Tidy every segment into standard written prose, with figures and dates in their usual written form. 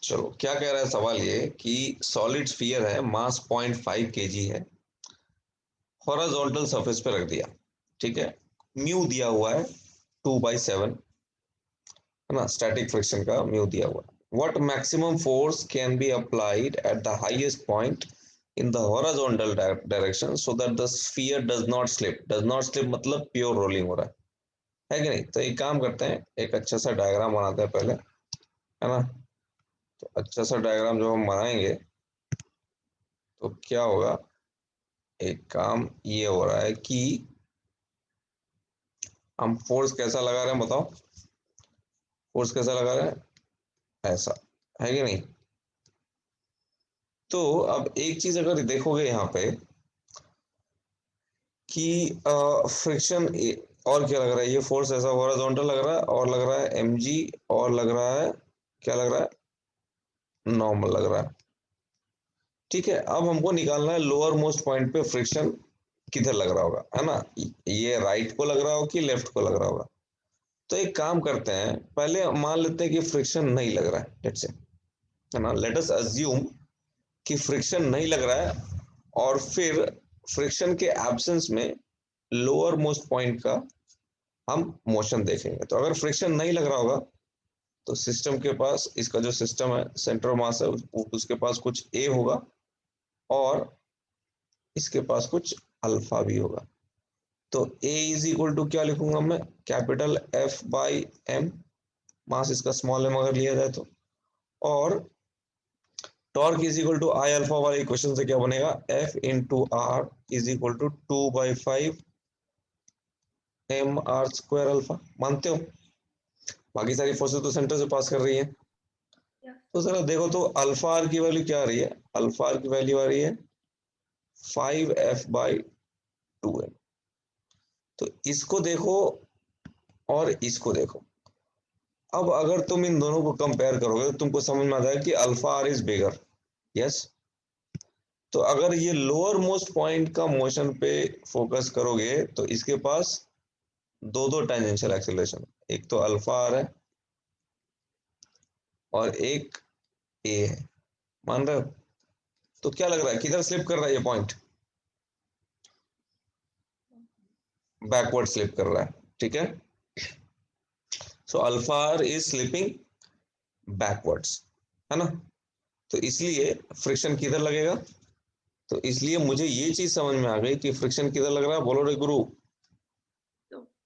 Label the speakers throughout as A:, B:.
A: चलो, क्या कह रहा है सवाल ये कि सॉलिड स्फीयर है, मास 0.5 केजी है, हॉरिजॉन्टल सरफेस पे रख दिया। ठीक है, म्यू दिया हुआ है 2/7, है ना, स्टैटिक फ्रिक्शन का म्यू दिया हुआ है। What maximum force can be applied at the highest point in the horizontal direction so that the sphere does not slip. Does not slip मतलब प्योर रोलिंग हो रहा है कि नहीं? तो एक काम करते हैं, एक अच्छा सा डायग्राम बनाते हैं पहले, है ना। तो अच्छा सा डायग्राम जो हम बनाएंगे तो क्या होगा, एक काम ये हो रहा है कि हम फोर्स कैसा लगा रहे हैं बताओ, फोर्स कैसा लगा रहे हैं, ऐसा, है कि नहीं? तो अब एक चीज अगर देखोगे यहाँ पे कि फ्रिक्शन और क्या लग रहा है, ये फोर्स ऐसा हॉरिजॉन्टल लग रहा है और लग रहा है mg, और लग रहा है, क्या लग रहा है, नॉर्मल लग रहा है। ठीक है, अब हमको निकालना है लोअर मोस्ट पॉइंट पे फ्रिक्शन किधर लग रहा होगा, है ना। ये राइट को लग रहा हो कि लेफ्ट को लग रहा होगा। तो एक काम करते हैं, पहले मान लेते हैं कि फ्रिक्शन नहीं लग रहा है, लेट्स से, है ना, लेट अस अज्यूम कि फ्रिक्शन नहीं लग रहा है, और फिर फ्रिक्शन के एब्सेंस में लोअर मोस्ट पॉइंट का हम मोशन देखेंगे। तो अगर फ्रिक्शन नहीं लग रहा होगा तो सिस्टम के पास, इसका जो सिस्टम है, सेंटर ऑफ मास है, उसके पास कुछ ए होगा और इसके पास कुछ अल्फा भी होगा। तो ए इज इक्वल टू क्या लिखूंगा मैं, capital F by M, mass इसका स्मॉल एम अगर लिया जाए तो, और torque is equal to I alpha वाले इक्वेशन से क्या बनेगा, F into R is equal to 2/5 M R square alpha. मानते हो? बाकी सारी फोर्सेस तो सेंटर से पास कर रही है। तो जरा देखो तो अल्फा आर की वैल्यू क्या आ रही है, अल्फा आर की वैल्यू आ रही है 5f/2m। तो इसको देखो और इसको देखो, अब अगर तुम इन दोनों को कंपेयर करोगे तो तुमको समझ में आ जाएगा कि alpha R is bigger. Yes. तो अगर ये लोअर मोस्ट पॉइंट का मोशन पे फोकस करोगे तो इसके पास दो दो टेंजेंशियल एक्सेलरेशन, एक तो अल्फा आर है और एक ए है। मान रहे हो? तो क्या लग रहा है, किधर स्लिप कर रहा है ये पॉइंट, बैकवर्ड स्लिप कर रहा है। ठीक है, so alpha R is slipping backwards, है ना। तो इसलिए फ्रिक्शन किधर लगेगा, तो इसलिए मुझे ये चीज समझ में आ गई कि फ्रिक्शन किधर लग रहा है, बोलो रे गुरु।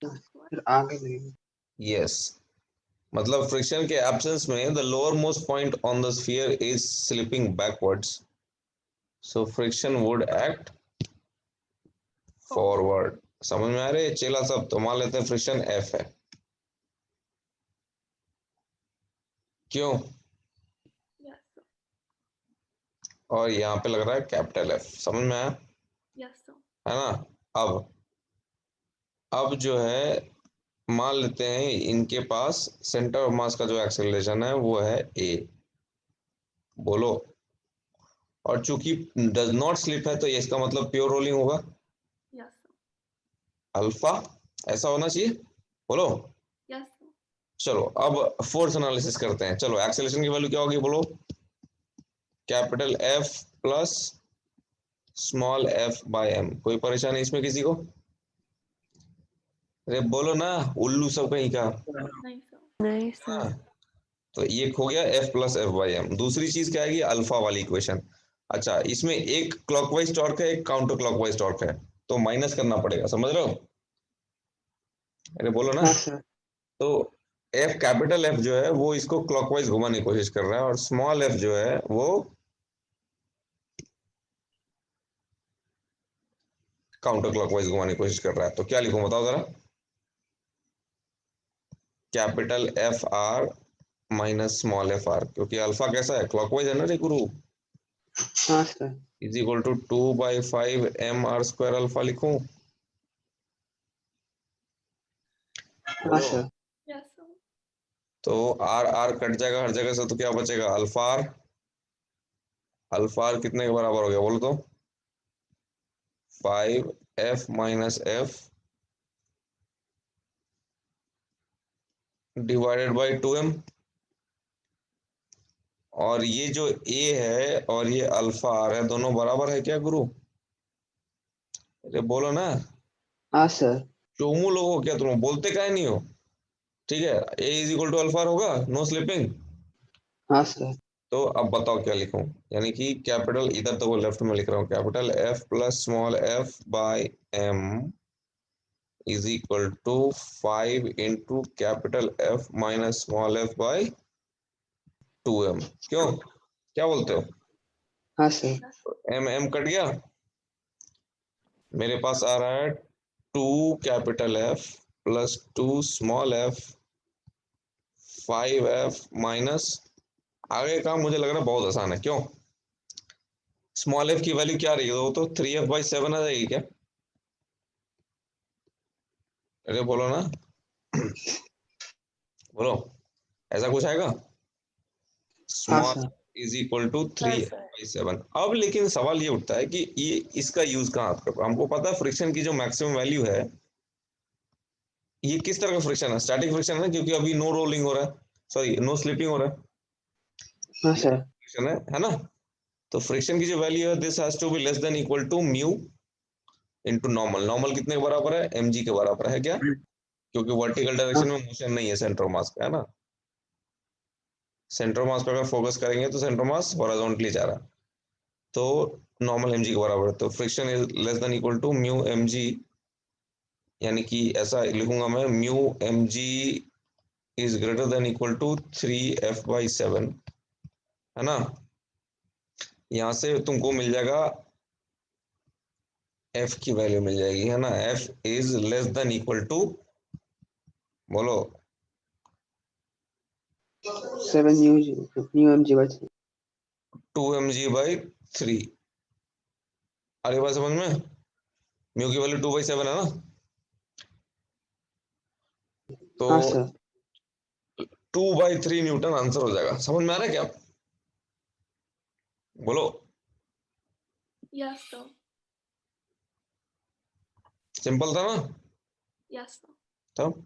B: फिर आगे नहीं।
A: यस, मतलब फ्रिक्शन के एब्सेंस में the lower most point on the sphere is slipping backwards, so friction would act forward. समझ में आ रहे चेला सब? तो मान लेते हैं फ्रिक्शन एफ है, क्यों, और यहाँ पे लग रहा है कैपिटल एफ। समझ में आया, है ना। अब अब जो है, मान लेते हैं इनके पास सेंटर ऑफ मास का जो एक्सेलरेशन है वो है ए, बोलो, और चूंकि डज नॉट स्लिप है तो ये इसका मतलब प्योर रोलिंग होगा, अल्फा ऐसा होना चाहिए, बोलो। चलो अब फोर्स एनालिसिस करते हैं। चलो एक्सेलरेशन की वैल्यू क्या होगी, बोलो, capital F plus small F by M. कोई परेशानी इसमें किसी को? अरे बोलो ना, उल्लू सब कहीं का।
C: नहीं
A: हाँ,
C: सर।
A: तो ये हो गया F plus F by M. दूसरी चीज क्या आएगी, अल्फा वाली इक्वेशन। अच्छा, इसमें एक क्लॉकवाइज टॉर्क है, एक काउंटर क्लॉकवाइज टॉर्क है, तो माइनस करना पड़ेगा, समझ रहे हो? अरे बोलो ना।
B: हाँ सर।
A: तो एफ, कैपिटल एफ जो है वो इसको क्लॉकवाइज घुमाने की कोशिश कर रहा है, और स्मॉल एफ जो है वो काउंटर क्लॉकवाइज घुमाने की कोशिश कर रहा है। तो क्या लिखूं बताओ जरा, capital F R minus small F R, क्योंकि अल्फा कैसा है, क्लॉकवाइज है ना रे गुरु,
B: हाँ sir.
A: Is equal to 2/5 M R square alpha लिखूं,
B: हाँ
A: बोलो।
B: सर।
A: तो आर आर कट जाएगा हर जगह से, तो क्या बचेगा, अल्फा आर। अल्फा आर कितने के बराबर हो गया बोलो तो, 5f-f डिवाइडेड बाई 2m, और ये जो ए है और ये अल्फा आर है, दोनों बराबर है क्या गुरु? अरे बोलो ना,
B: हाँ सर।
A: चोमू लोगो क्या तुम बोलते काहे नहीं हो? ठीक है, a is equal to alpha r होगा, नो स्लिपिंग।
B: हाँ सर।
A: तो अब बताओ क्या लिखूं? यानी कि कैपिटल, इधर तो वो लेफ्ट में लिख रहा हूँ, capital F plus small F by M is equal to 5 into capital F minus small F by 2m। क्यों, क्या बोलते हो?
B: हाँ सर।
A: एम एम कट गया, मेरे पास आ रहा है 2 capital F plus 2 small F 5f minus, आगे का मुझे लग रहा है बहुत आसान है। क्यों? स्मॉल एफ की वैल्यू क्या रही है, वो तो 3f/7 आ जाएगी क्या? अरे बोलो ना, बोलो, ऐसा कुछ आएगा?
B: हाँ
A: small
B: sir.
A: Is equal to 3f/7। अब लेकिन सवाल ये उठता है कि ये इसका यूज कहाँ कर, हमको पता है फ्रिक्शन की जो मैक्सिमम वैल्यू है, ये किस तरह का फ्रिक्शन है? स्टैटिक फ्रिक्शन है, क्योंकि अभी नो रोलिंग हो रहा है, सॉरी नो स्लिपिंग हो रहा है,
B: हाँ सर।
A: फ्रिक्शन है ना? तो फ्रिक्शन की जो वैल्यू है, this has to be less than equal to mu into normal. Normal कितने के बराबर है? mg के बराबर है क्या? क्योंकि वर्टिकल डायरेक्शन
B: हाँ
A: में मोशन नहीं है सेंटर मास का, है ना? सेंटर मास पे अगर फोकस करेंगे तो सेंटर मास हॉरिजॉन्टली जा रहा है, तो नॉर्मल mg के बराबर है, तो friction is less than equal to mu mg। यानी कि ऐसा लिखूंगा मैं, mu mg is greater than equal to 3f/7, है ना? यहां से तुमको मिल जाएगा, f की वैल्यू मिल जाएगी, है ना? f is less than equal to, बोलो,
B: 7 new M G by 3।
A: 2mg/3। आगे बात समझ में? म्यू की वैल्यू 2/7 है ना? तो
B: हाँ सर।
A: 2/3 न्यूटन आंसर हो जाएगा। समझ में आ रहा है क्या? बोलो।
C: Yes, sir.
A: सिंपल था ना?
C: Yes, sir.
A: तब